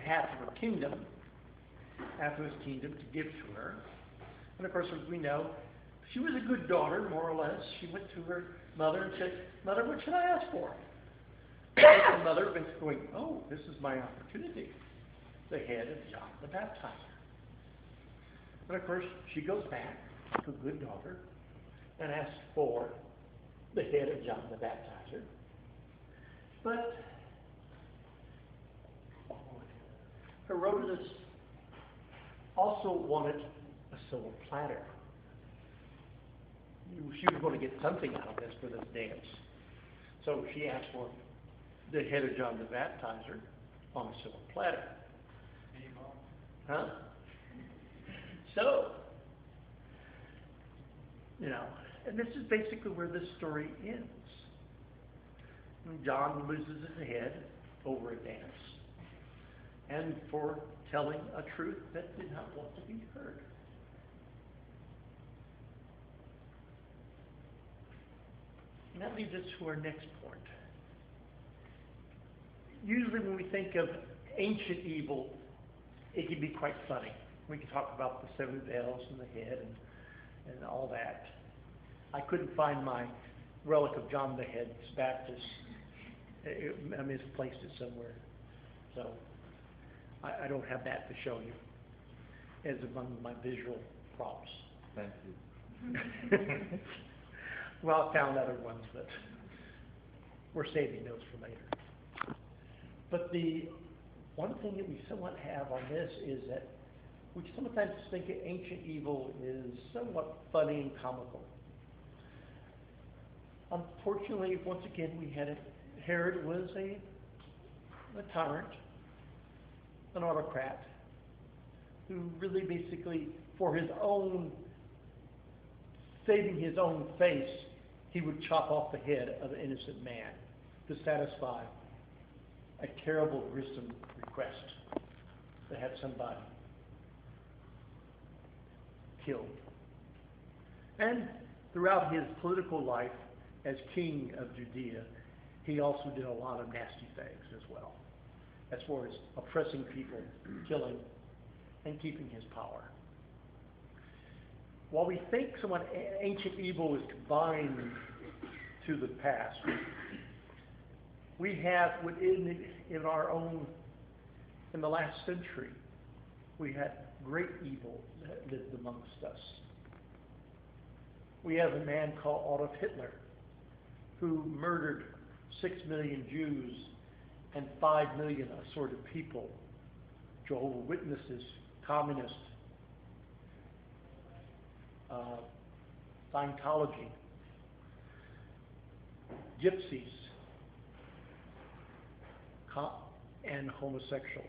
half of her kingdom, half of his kingdom to give to her. And of course, as we know, she was a good daughter, more or less. She went to her mother and said, "Mother, what should I ask for?" And the mother was going, "Oh, this is my opportunity." The head of John the Baptizer. And of course, she goes back, a good daughter, and asks for the head of John the Baptizer. But Herodotus also wanted a silver platter. She was going to get something out of this for this dance. So she asked for the head of John the Baptizer on a silver platter. Huh? So, and this is basically where this story ends. John loses his head over a dance, and for telling a truth that did not want to be heard. And that leads us to our next point. Usually when we think of ancient evil, it can be quite funny. We can talk about the seven bells and the head and all that. I couldn't find my relic of John the Head Baptist. I misplaced it somewhere. So I don't have that to show you as among my visual props. Thank you. Well, I found other ones, but we're saving those for later. But the one thing that we somewhat have on this is that we sometimes think of ancient evil is somewhat funny and comical. Unfortunately, once again, we had Herod was a tyrant, an autocrat, who really basically, for his own, saving his own face, he would chop off the head of an innocent man to satisfy a terrible, gruesome request to have somebody killed. And throughout his political life as king of Judea, he also did a lot of nasty things as well, as far as oppressing people, killing, and keeping his power. While we think somewhat ancient evil is confined to the past, we have within our own, in the last century, we had great evil that lived amongst us. We have a man called Adolf Hitler, who murdered 6 million Jews and 5 million assorted people, Jehovah's Witnesses, communists, Scientology, gypsies, and homosexuals.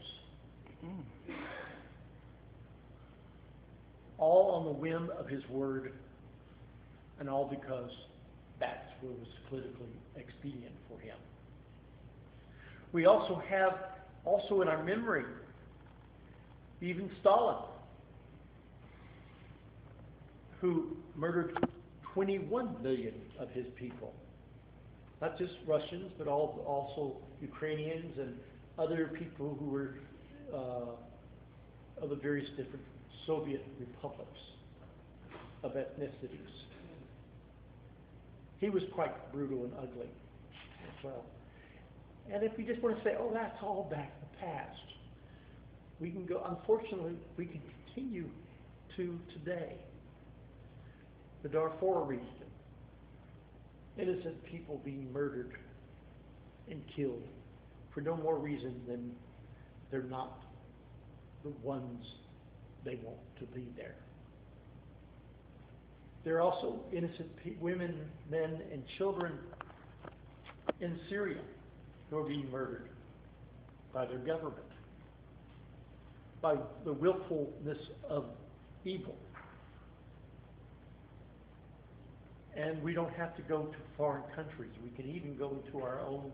All on the whim of his word, and all because that's what was politically expedient for him. We also have, in our memory, even Stalin, who murdered 21 million of his people. Not just Russians, but also Ukrainians and other people who were of the various different Soviet republics of ethnicities. He was quite brutal and ugly as well. And if we just want to say, oh, that's all back in the past, we can go, unfortunately, we can continue to today. The Darfur region, innocent people being murdered and killed for no more reason than they're not the ones they want to be there. There are also innocent women, men, and children in Syria who are being murdered by their government, by the willfulness of evil. And we don't have to go to foreign countries. We can even go into our own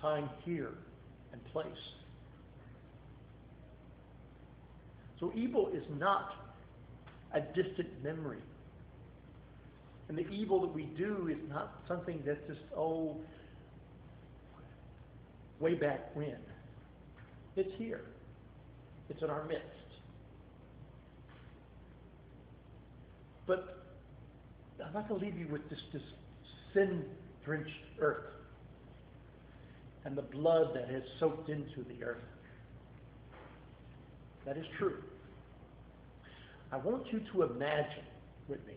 time here and place. So evil is not a distant memory. And the evil that we do is not something that's just, way back when. It's here. It's in our midst. But I'm not going to leave you with this sin-drenched earth and the blood that has soaked into the earth. That is true. I want you to imagine with me,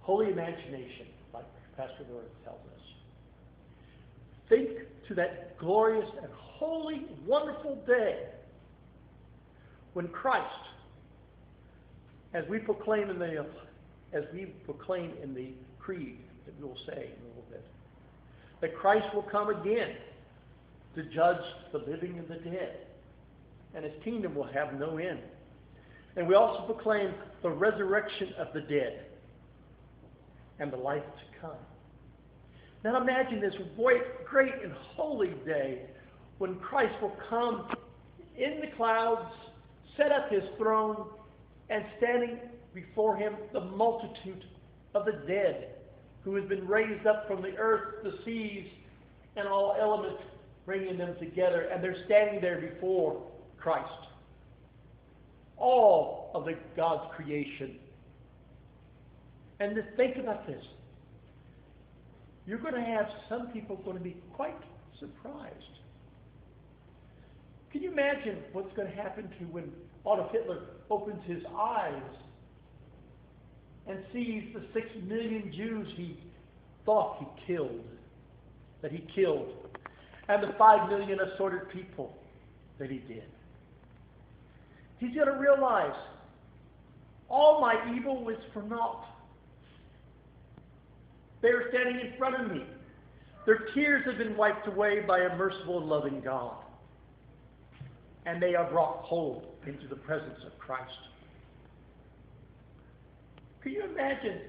holy imagination, like Pastor Lord tells us. Think to that glorious and holy, wonderful day when Christ, as we proclaim in the creed that we will say in a little bit, that Christ will come again to judge the living and the dead, and his kingdom will have no end. And we also proclaim the resurrection of the dead and the life to come. Now imagine this great and holy day when Christ will come in the clouds, set up his throne, and standing before him the multitude of the dead who has been raised up from the earth, the seas, and all elements, bringing them together, and they're standing there before Christ. All of God's creation. And to think about this, you're going to have some people going to be quite surprised. Can you imagine what's going to happen to when Adolf Hitler opens his eyes and sees the 6 million Jews he thought he killed, and the 5 million assorted people that he did? He's going to realize all my evil was for naught. They are standing in front of me. Their tears have been wiped away by a merciful and loving God. And they are brought whole into the presence of Christ. Can you imagine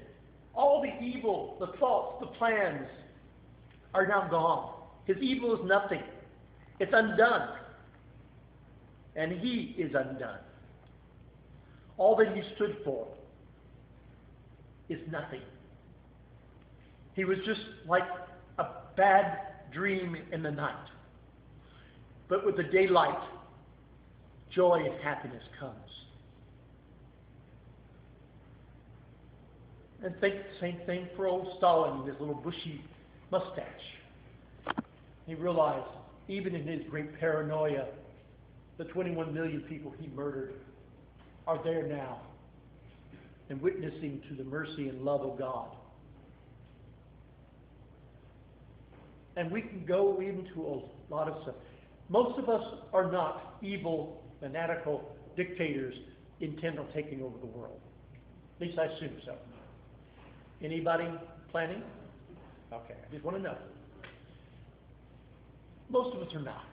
all the evil, the thoughts, the plans are now gone. His evil is nothing. It's undone. And he is undone. All that he stood for is nothing. He was just like a bad dream in the night. But with the daylight, joy and happiness comes. And think the same thing for old Stalin and his little bushy mustache. He realized, even in his great paranoia, the 21 million people he murdered are there now and witnessing to the mercy and love of God. And we can go into a lot of stuff. Most of us are not evil, fanatical dictators intent on taking over the world. At least I assume so. Anybody planning? Okay, I just want to know. Most of us are not.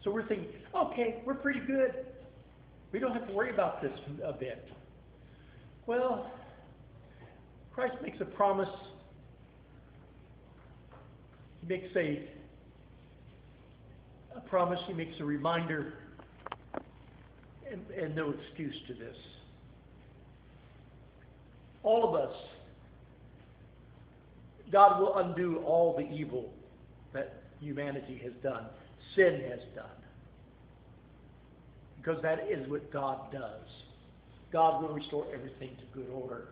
So we're thinking, okay, we're pretty good. We don't have to worry about this a bit. Well, Christ makes a promise. He makes a promise, he makes a reminder, and no excuse to this. All of us, God will undo all the evil that humanity has done, sin has done. Because that is what God does. God will restore everything to good order.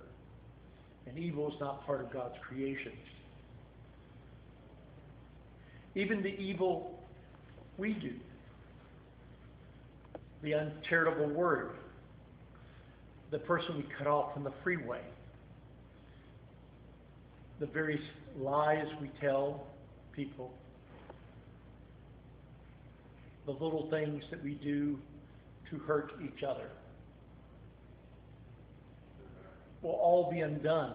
And evil is not part of God's creation. Even the evil we do, the uncharitable word, the person we cut off from the freeway, the various lies we tell people, the little things that we do to hurt each other, will all be undone.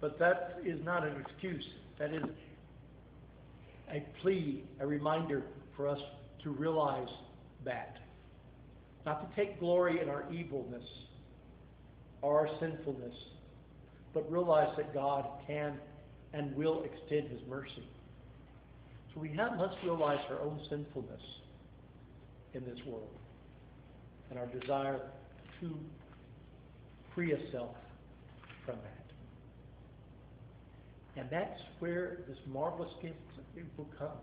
But that is not an excuse. That is a plea, a reminder for us to realize that. Not to take glory in our evilness or our sinfulness, but realize that God can and will extend his mercy. So we must realize our own sinfulness in this world and our desire to free ourselves from that. And that's where this marvelous gift will come.